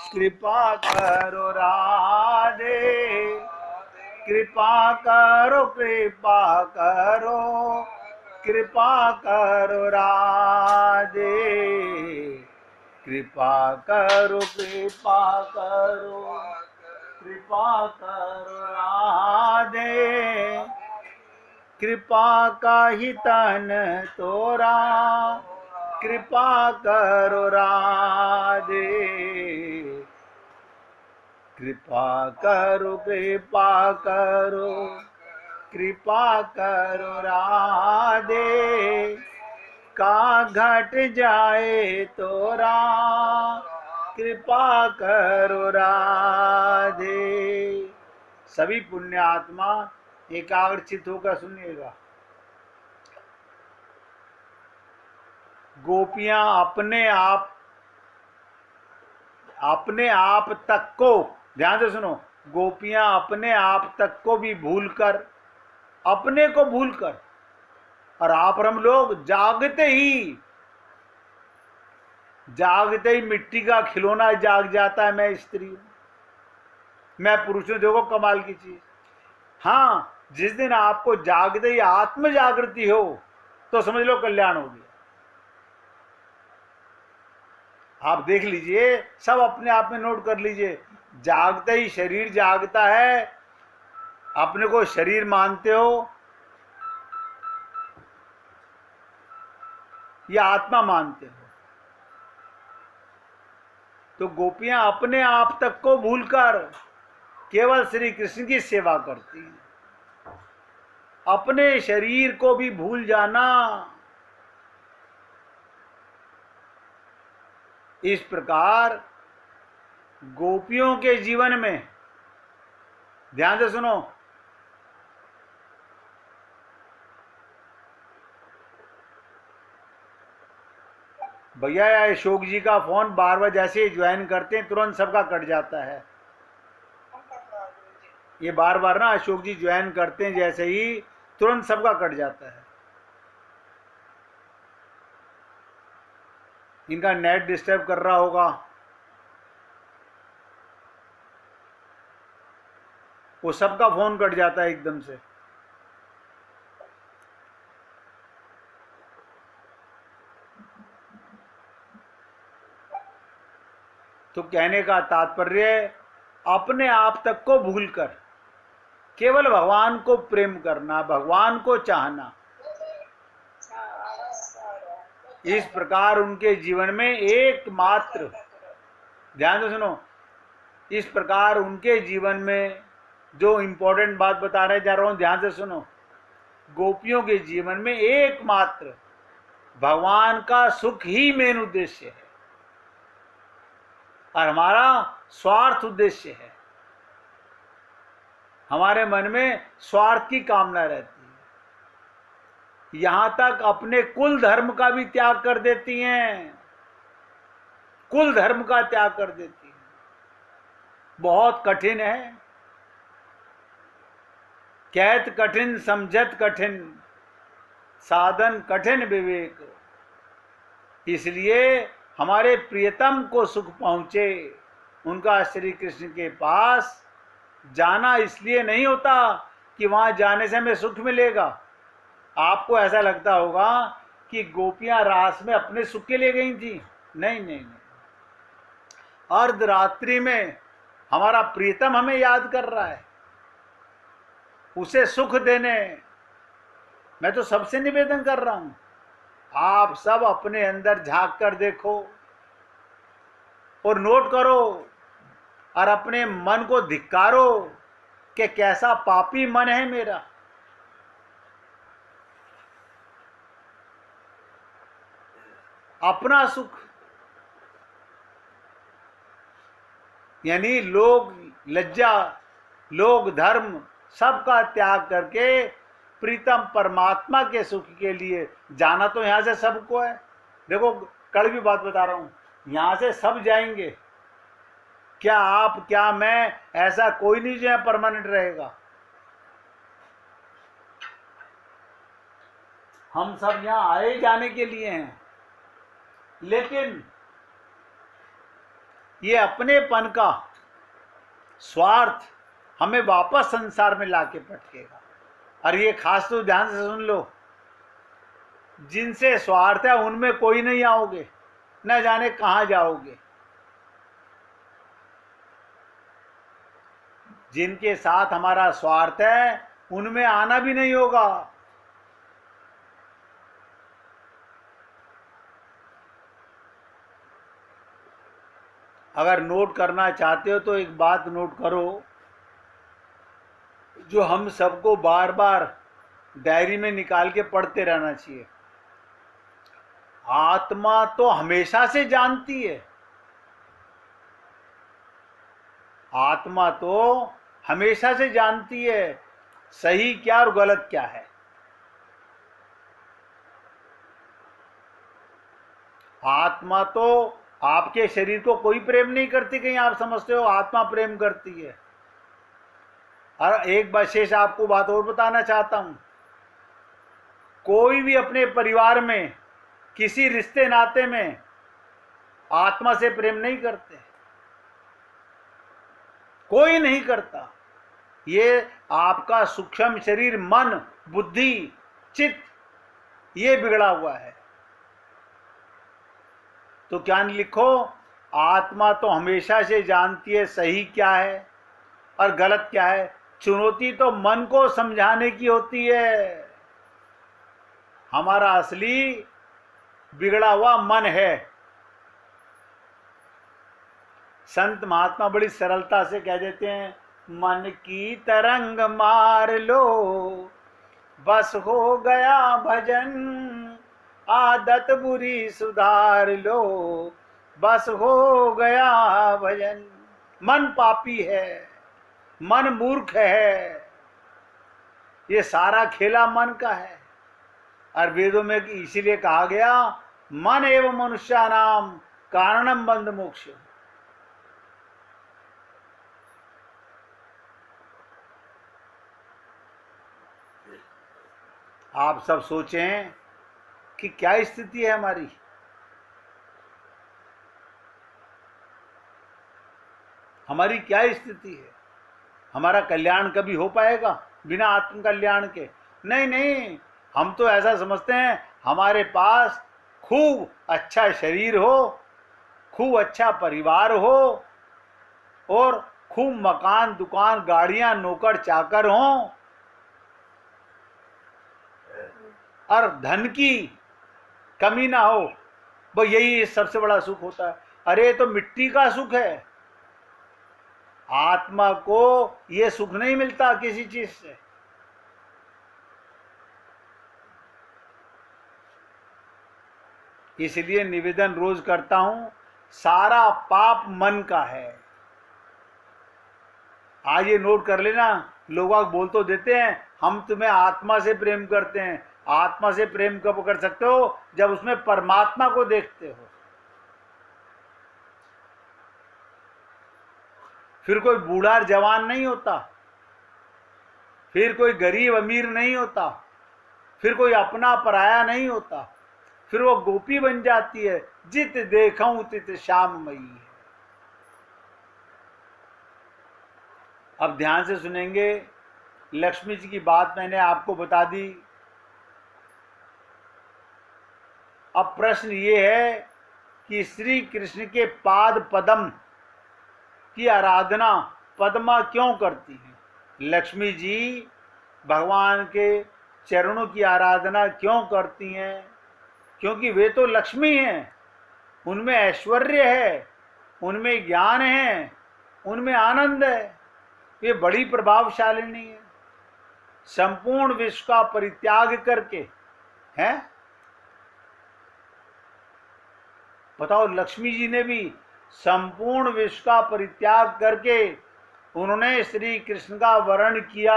कृपा करो राधे, कृपा करो, कृपा करो, कृपा करो राधे, कृपा करो, कृपा करो, कृपा करो राधे, कृपा का ही तन तोरा, कृपा करो राधे, कृपा करो, कृपा करो, कृपा करो राधे, का घट जाए तोरा, कृपा करो राधे। सभी पुण्य आत्मा एकाग्रचित होकर सुनिएगा। गोपियां अपने आप तक को, ध्यान से सुनो, गोपियां अपने आप तक को भी भूलकर, अपने को भूलकर, और आप हम लोग जागते ही मिट्टी का खिलौना जाग जाता है, मैं स्त्री हूं, मैं पुरुष हूं। देखो कमाल की चीज। हाँ, जिस दिन आपको जागते ही आत्म जागृति हो तो समझ लो कल्याण हो गया। आप देख लीजिए, सब अपने आप में नोट कर लीजिए। जागते ही शरीर जागता है, अपने को शरीर मानते हो या आत्मा मानते हो, तो गोपियां अपने आप तक को भूलकर केवल श्री कृष्ण की सेवा करती हैं। अपने शरीर को भी भूल जाना, इस प्रकार गोपियों के जीवन में, ध्यान से सुनो, भैया अशोक जी का फोन बार बार जैसे ही ज्वाइन करते हैं तुरंत सबका कट जाता है। ये बार बार ना अशोक जी ज्वाइन करते हैं जैसे ही तुरंत सबका कट जाता है। इनका नेट डिस्टर्ब कर रहा होगा, वो सबका फोन कट जाता है एकदम से। तो कहने का तात्पर्य, अपने आप तक को भूलकर केवल भगवान को प्रेम करना, भगवान को चाहना, इस प्रकार उनके जीवन में एकमात्र, ध्यान से सुनो, इस प्रकार उनके जीवन में जो इंपॉर्टेंट बात बता रहे जा रहा हूं, ध्यान से सुनो, गोपियों के जीवन में एकमात्र भगवान का सुख ही मेन उद्देश्य है और हमारा स्वार्थ उद्देश्य है। हमारे मन में स्वार्थ की कामना रहती है, यहां तक अपने कुल धर्म का भी त्याग कर देती हैं, कुल धर्म का त्याग कर देती हैं। बहुत कठिन है, कहत कठिन समझत कठिन, साधन कठिन विवेक। इसलिए हमारे प्रियतम को सुख पहुंचे, उनका श्री कृष्ण के पास जाना इसलिए नहीं होता कि वहां जाने से हमें सुख मिलेगा। आपको ऐसा लगता होगा कि गोपियां रास में अपने सुख के लिए गई थी, नहीं नहीं नहीं, अर्धरात्रि में हमारा प्रियतम हमें याद कर रहा है, उसे सुख देने। मैं तो सबसे निवेदन कर रहा हूं, आप सब अपने अंदर झांक कर देखो और नोट करो और अपने मन को धिक्कारो कि कैसा पापी मन है मेरा। अपना सुख, यानी लोग लज्जा, लोग धर्म, सबका त्याग करके प्रीतम परमात्मा के सुख के लिए जाना तो यहां से सबको है। देखो कड़वी बात बता रहा हूं, यहां से सब जाएंगे, क्या आप, क्या मैं, ऐसा कोई नहीं जो परमानेंट रहेगा। हम सब यहां आए जाने के लिए हैं, लेकिन ये अपनेपन का स्वार्थ हमें वापस संसार में लाके पटकेगा। और ये खास तो ध्यान से सुन लो, जिनसे स्वार्थ है उनमें कोई नहीं आओगे, न जाने कहां जाओगे। जिनके साथ हमारा स्वार्थ है उनमें आना भी नहीं होगा। अगर नोट करना चाहते हो तो एक बात नोट करो, जो हम सबको बार बार डायरी में निकाल के पढ़ते रहना चाहिए। आत्मा तो हमेशा से जानती है, आत्मा तो हमेशा से जानती है सही क्या और गलत क्या है। आत्मा तो आपके शरीर को कोई प्रेम नहीं करती, कहीं आप समझते हो आत्मा प्रेम करती है। और एक विशेष आपको बात और बताना चाहता हूं, कोई भी अपने परिवार में किसी रिश्ते नाते में आत्मा से प्रेम नहीं करते, कोई नहीं करता। ये आपका सूक्ष्म शरीर, मन, बुद्धि, चित्त, ये बिगड़ा हुआ है। तो क्या लिखो, आत्मा तो हमेशा से जानती है सही क्या है और गलत क्या है। चुनौती तो मन को समझाने की होती है। हमारा असली बिगड़ा हुआ मन है। संत महात्मा बड़ी सरलता से कह देते हैं, मन की तरंग मार लो बस हो गया भजन, आदत बुरी सुधार लो बस हो गया भजन। मन पापी है, मन मूर्ख है, ये सारा खेला मन का है। और वेदों में इसीलिए कहा गया, मन एवं मनुष्यानाम कारणम बंध मोक्ष। आप सब सोचें कि क्या स्थिति है हमारी। हमारी क्या स्थिति है। हमारा कल्याण कभी हो पाएगा बिना आत्म कल्याण के? नहीं नहीं। हम तो ऐसा समझते हैं हमारे पास खूब अच्छा शरीर हो, खूब अच्छा परिवार हो और खूब मकान, दुकान, गाड़ियां, नौकर चाकर हों और धन की कमी ना हो, वो यही सबसे बड़ा सुख होता है। अरे तो मिट्टी का सुख है। आत्मा को ये सुख नहीं मिलता किसी चीज से। इसलिए निवेदन रोज करता हूं, सारा पाप मन का है। आज ये नोट कर लेना। लोग बोल तो देते हैं हम तुम्हें आत्मा से प्रेम करते हैं। आत्मा से प्रेम कब कर सकते हो? जब उसमें परमात्मा को देखते हो। फिर कोई बूढ़ा जवान नहीं होता, फिर कोई गरीब अमीर नहीं होता, फिर कोई अपना पराया नहीं होता, फिर वो गोपी बन जाती है। जित देखूं तित श्याममयी है। अब ध्यान से सुनेंगे। लक्ष्मी जी की बात मैंने आपको बता दी। अब प्रश्न ये है कि श्री कृष्ण के पाद पद्म की आराधना पद्मा क्यों करती है? लक्ष्मी जी भगवान के चरणों की आराधना क्यों करती हैं? क्योंकि वे तो लक्ष्मी हैं, उनमें ऐश्वर्य है, उनमें ज्ञान है, उनमें आनंद है। वे बड़ी प्रभावशालिनी है। संपूर्ण विश्व का परित्याग करके हैं। बताओ, लक्ष्मी जी ने भी संपूर्ण विश्व का परित्याग करके उन्होंने श्री कृष्ण का वर्ण किया।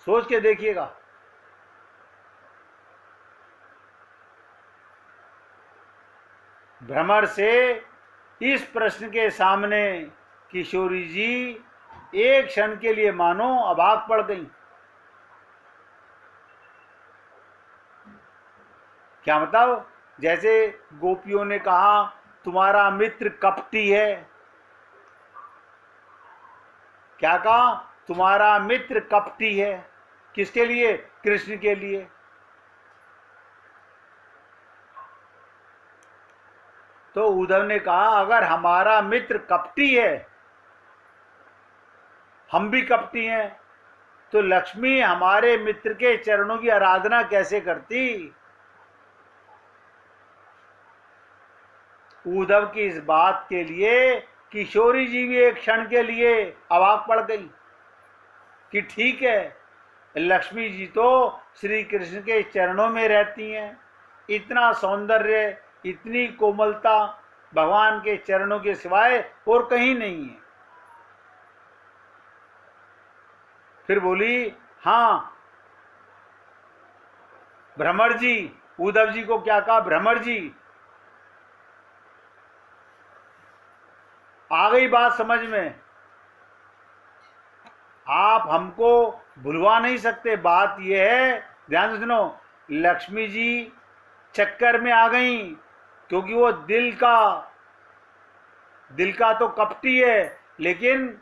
सोच के देखिएगा। भ्रमर से इस प्रश्न के सामने किशोरी जी एक क्षण के लिए मानो अवाक पड़ गई। क्या मतलब? जैसे गोपियों ने कहा तुम्हारा मित्र कपटी है। क्या कहा? तुम्हारा मित्र कपटी है। किसके लिए? कृष्ण के लिए। तो उद्धव ने कहा अगर हमारा मित्र कपटी है, हम भी कपटी हैं, तो लक्ष्मी हमारे मित्र के चरणों की आराधना कैसे करती? उद्धव की इस बात के लिए किशोरी जी भी एक क्षण के लिए अवाक पड़ गई कि ठीक है, लक्ष्मी जी तो श्री कृष्ण के चरणों में रहती हैं। इतना सौंदर्य, इतनी कोमलता भगवान के चरणों के सिवाय और कहीं नहीं है। फिर बोली हाँ भ्रमर जी। उद्धव जी को क्या कहा? भ्रमर जी। आ गई बात समझ में? आप हमको भुलवा नहीं सकते। बात यह है, ध्यान से सुनो, लक्ष्मी जी चक्कर में आ गई क्योंकि वो दिल का तो कपटी है, लेकिन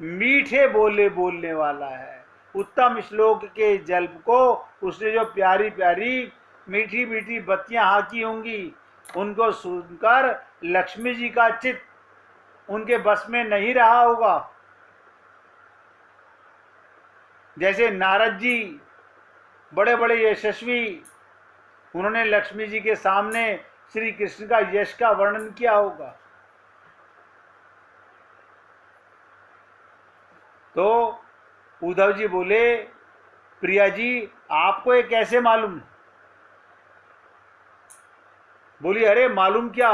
मीठे बोले बोलने वाला है। उत्तम श्लोक के जल्प को उसने जो प्यारी प्यारी मीठी मीठी बत्तियां हाकी होंगी, उनको सुनकर लक्ष्मी जी का चित्त उनके बस में नहीं रहा होगा। जैसे नारद जी बड़े बड़े यशस्वी, उन्होंने लक्ष्मी जी के सामने श्री कृष्ण का यश का वर्णन किया होगा। तो उद्धव जी बोले प्रिया जी आपको ये कैसे मालूम? बोली अरे मालूम क्या,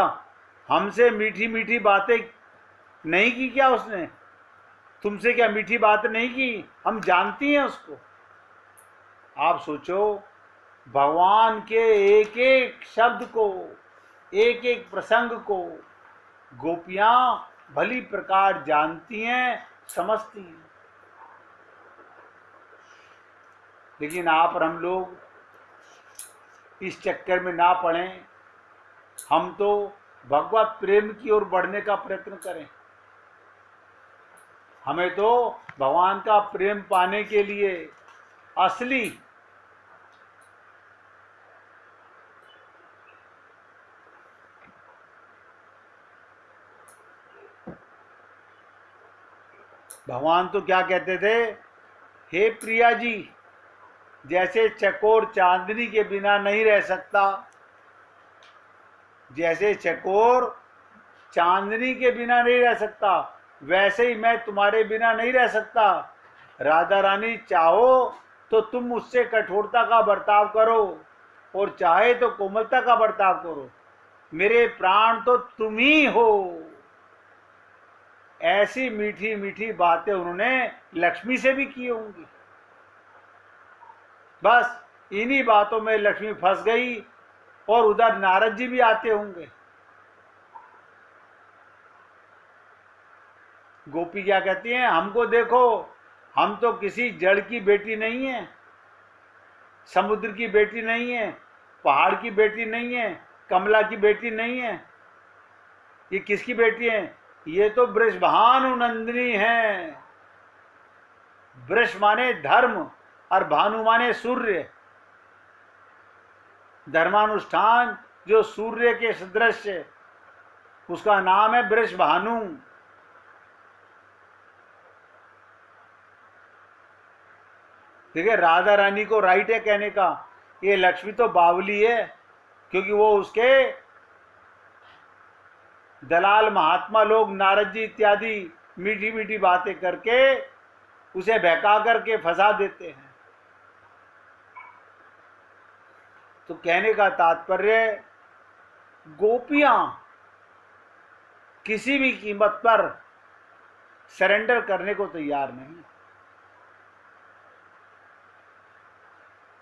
हमसे मीठी मीठी बातें नहीं की क्या उसने? तुमसे क्या मीठी बात नहीं की? हम जानती हैं उसको। आप सोचो, भगवान के एक एक शब्द को, एक एक प्रसंग को गोपियां भली प्रकार जानती हैं, समझती हैं। लेकिन आप और हम लोग इस चक्कर में ना पड़ें। हम तो भगवत प्रेम की ओर बढ़ने का प्रयत्न करें। हमें तो भगवान का प्रेम पाने के लिए असली भगवान तो क्या कहते थे? हे प्रिया जी, जैसे चकोर चांदनी के बिना नहीं रह सकता, जैसे चकोर चांदनी के बिना नहीं रह सकता, वैसे ही मैं तुम्हारे बिना नहीं रह सकता। राधा रानी चाहो तो तुम मुझसे कठोरता का बर्ताव करो, और चाहे तो कोमलता का बर्ताव करो। मेरे प्राण तो तुम ही हो। ऐसी मीठी मीठी बातें उन्होंने लक्ष्मी से भी की होंगी। बस इन्हीं बातों में लक्ष्मी फंस गई, और उधर नारद जी भी आते होंगे। गोपी क्या कहती हैं? हमको देखो, हम तो किसी जड़ की बेटी नहीं है, समुद्र की बेटी नहीं है, पहाड़ की बेटी नहीं है, कमला की बेटी नहीं है। ये किसकी बेटी है? ये तो वृषभानु नंदिनी है। वृष माने धर्म और भानु माने सूर्य। धर्मानुष्ठान जो सूर्य के सदृश है, उसका नाम है वृषभानु। ठीक है, राधा रानी को राइट है कहने का, ये लक्ष्मी तो बावली है, क्योंकि वो उसके दलाल महात्मा लोग नारद जी इत्यादि मीठी मीठी बातें करके उसे बहका करके फंसा देते हैं। तो कहने का तात्पर्य, गोपियां किसी भी कीमत पर सरेंडर करने को तैयार नहीं।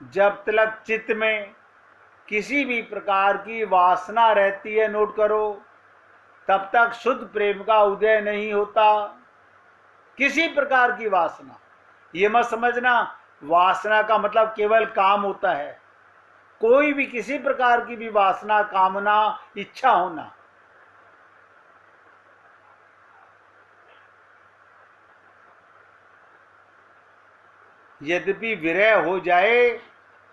जब तक चित्त में किसी भी प्रकार की वासना रहती है, नोट करो, तब तक शुद्ध प्रेम का उदय नहीं होता। किसी प्रकार की वासना, ये मत समझना वासना का मतलब केवल काम होता है। कोई भी किसी प्रकार की भी वासना, कामना, इच्छा होना, यद्यपि विरह हो जाए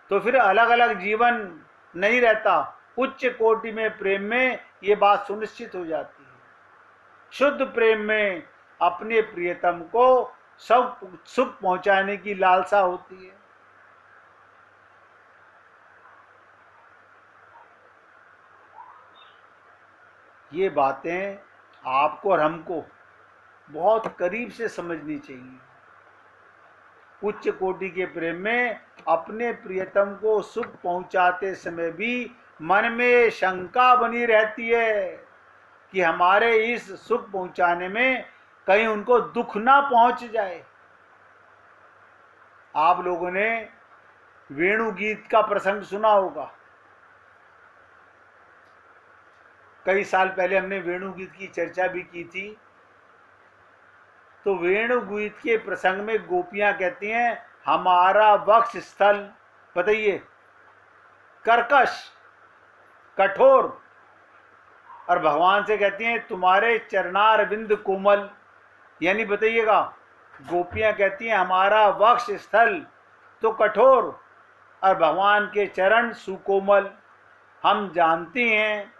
तो फिर अलग अलग जीवन नहीं रहता। उच्च कोटि में प्रेम में ये बात सुनिश्चित हो जाती है। शुद्ध प्रेम में अपने प्रियतम को सब सुख पहुंचाने की लालसा होती है। ये बातें आपको और हमको बहुत करीब से समझनी चाहिए। उच्च कोटि के प्रेम में अपने प्रियतम को सुख पहुंचाते समय भी मन में शंका बनी रहती है कि हमारे इस सुख पहुंचाने में कहीं उनको दुख ना पहुंच जाए। आप लोगों ने वेणु गीत का प्रसंग सुना होगा। कई साल पहले हमने वेणु गीत की चर्चा भी की थी। तो वेणु गीत के प्रसंग में गोपियां कहती हैं हमारा वक्ष स्थल, बताइए, कर्कश, कठोर, और भगवान से कहती हैं तुम्हारे चरणार बिंद कोमल। यानी बताइएगा, गोपियां कहती हैं हमारा वक्ष स्थल तो कठोर और भगवान के चरण सुकोमल। हम जानती हैं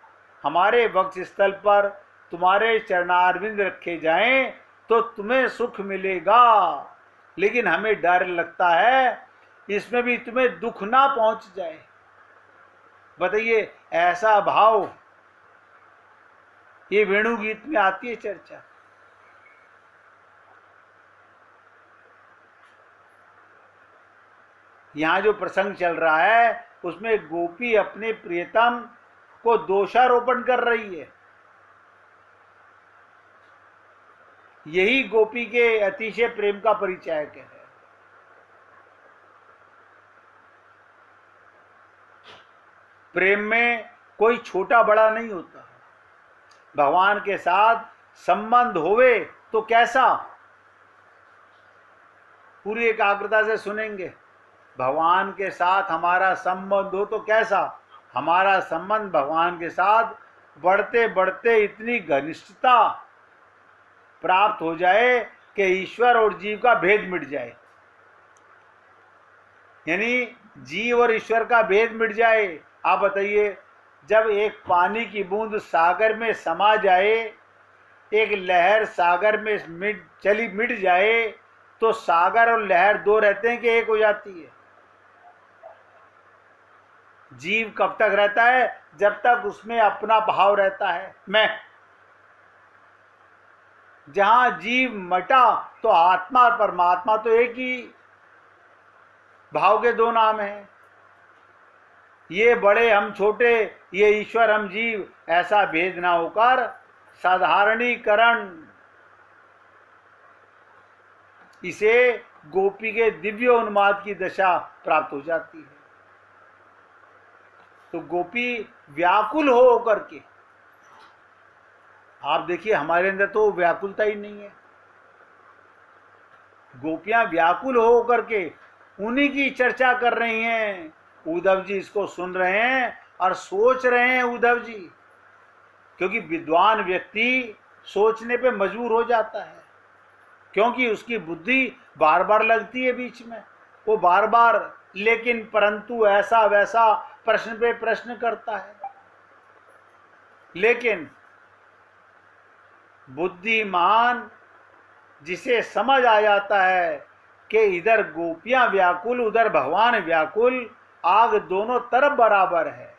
हमारे वक्ष स्थल पर तुम्हारे चरणारविंद रखे जाएं तो तुम्हें सुख मिलेगा, लेकिन हमें डर लगता है इसमें भी तुम्हें दुख ना पहुंच जाए। बताइए, ऐसा भाव ये वेणु गीत में आती है चर्चा। यहां जो प्रसंग चल रहा है उसमें गोपी अपने प्रियतम को दोषारोपण कर रही है। यही गोपी के अतिशय प्रेम का परिचायक है। प्रेम में कोई छोटा बड़ा नहीं होता। भगवान के साथ संबंध होवे तो कैसा, पूरी एकाग्रता से सुनेंगे। भगवान के साथ हमारा संबंध हो तो कैसा, हमारा संबंध भगवान के साथ बढ़ते बढ़ते इतनी घनिष्ठता प्राप्त हो जाए कि ईश्वर और जीव का भेद मिट जाए। यानी जीव और ईश्वर का भेद मिट जाए। आप बताइए, जब एक पानी की बूंद सागर में समा जाए, एक लहर सागर में मिट जाए, तो सागर और लहर दो रहते हैं कि एक हो जाती है। जीव कब तक रहता है, जब तक उसमें अपना भाव रहता है, मैं। जहां जीव मटा तो आत्मा और परमात्मा तो एक ही भाव के दो नाम हैं। ये बड़े हम छोटे, ये ईश्वर हम जीव, ऐसा भेद ना होकर साधारणीकरण, इसे गोपी के दिव्य उन्माद की दशा प्राप्त हो जाती है। तो गोपी व्याकुल हो करके, आप देखिए हमारे अंदर तो व्याकुलता ही नहीं है। गोपियां व्याकुल हो करके उन्हीं की चर्चा कर रही हैं। उद्धव जी इसको सुन रहे हैं और सोच रहे हैं उद्धव जी, क्योंकि विद्वान व्यक्ति सोचने पे मजबूर हो जाता है, क्योंकि उसकी बुद्धि बार बार लगती है बीच में। वो बार बार लेकिन परंतु ऐसा वैसा प्रश्न पे प्रश्न करता है। लेकिन बुद्धिमान जिसे समझ आ जाता है कि इधर गोपियां व्याकुल उधर भगवान व्याकुल, आग दोनों तरफ बराबर है,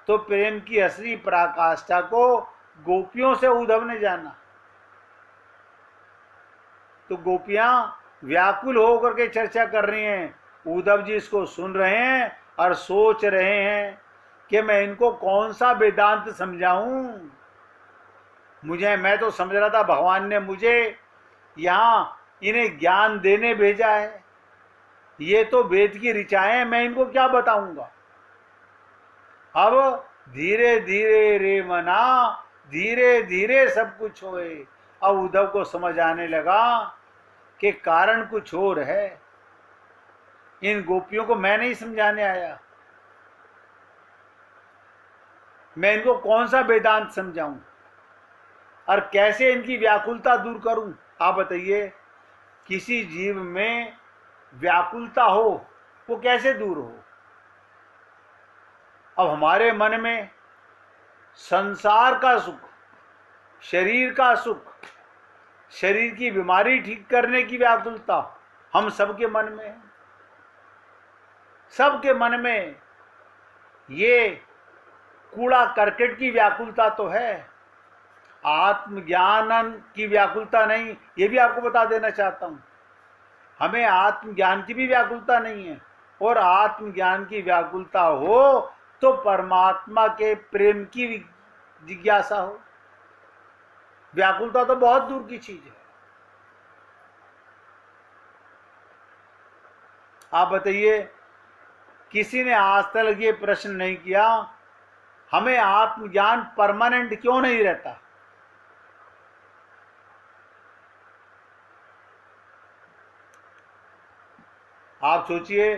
तो प्रेम की असली पराकाष्ठा को गोपियों से उद्धव ने जाना। तो गोपियां व्याकुल होकर के चर्चा कर रही हैं, उद्धव जी इसको सुन रहे हैं और सोच रहे हैं कि मैं इनको कौन सा वेदांत समझाऊं। मैं तो समझ रहा था भगवान ने मुझे यहाँ इन्हें ज्ञान देने भेजा है, ये तो वेद की ऋचाएं, मैं इनको क्या बताऊंगा। अब धीरे धीरे रे मना धीरे धीरे सब कुछ होए। अब उद्धव को समझ आने लगा कि कारण कुछ और है। इन गोपियों को मैं नहीं समझाने आया, मैं इनको कौन सा वेदांत समझाऊं और कैसे इनकी व्याकुलता दूर करूं। आप बताइए, किसी जीव में व्याकुलता हो वो कैसे दूर हो। अब हमारे मन में संसार का सुख, शरीर का सुख, शरीर की बीमारी ठीक करने की व्याकुलता हम सबके मन में है। सबके मन में ये कूड़ा करकट की व्याकुलता तो है, आत्मज्ञान की व्याकुलता नहीं। ये भी आपको बता देना चाहता हूं, हमें आत्मज्ञान की भी व्याकुलता नहीं है। और आत्मज्ञान की व्याकुलता हो तो परमात्मा के प्रेम की जिज्ञासा हो। व्याकुलता तो बहुत दूर की चीज है। आप बताइए, किसी ने आज तक ये प्रश्न नहीं किया हमें आत्मज्ञान परमानेंट क्यों नहीं रहता। आप सोचिए,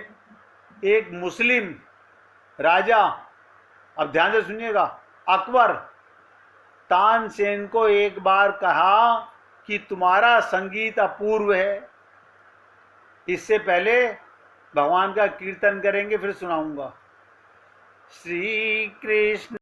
एक मुस्लिम राजा, अब ध्यान से सुनिएगा, अकबर तानसेन को एक बार कहा कि तुम्हारा संगीत अपूर्व है। इससे पहले भगवान का कीर्तन करेंगे, फिर सुनाऊंगा। श्री कृष्ण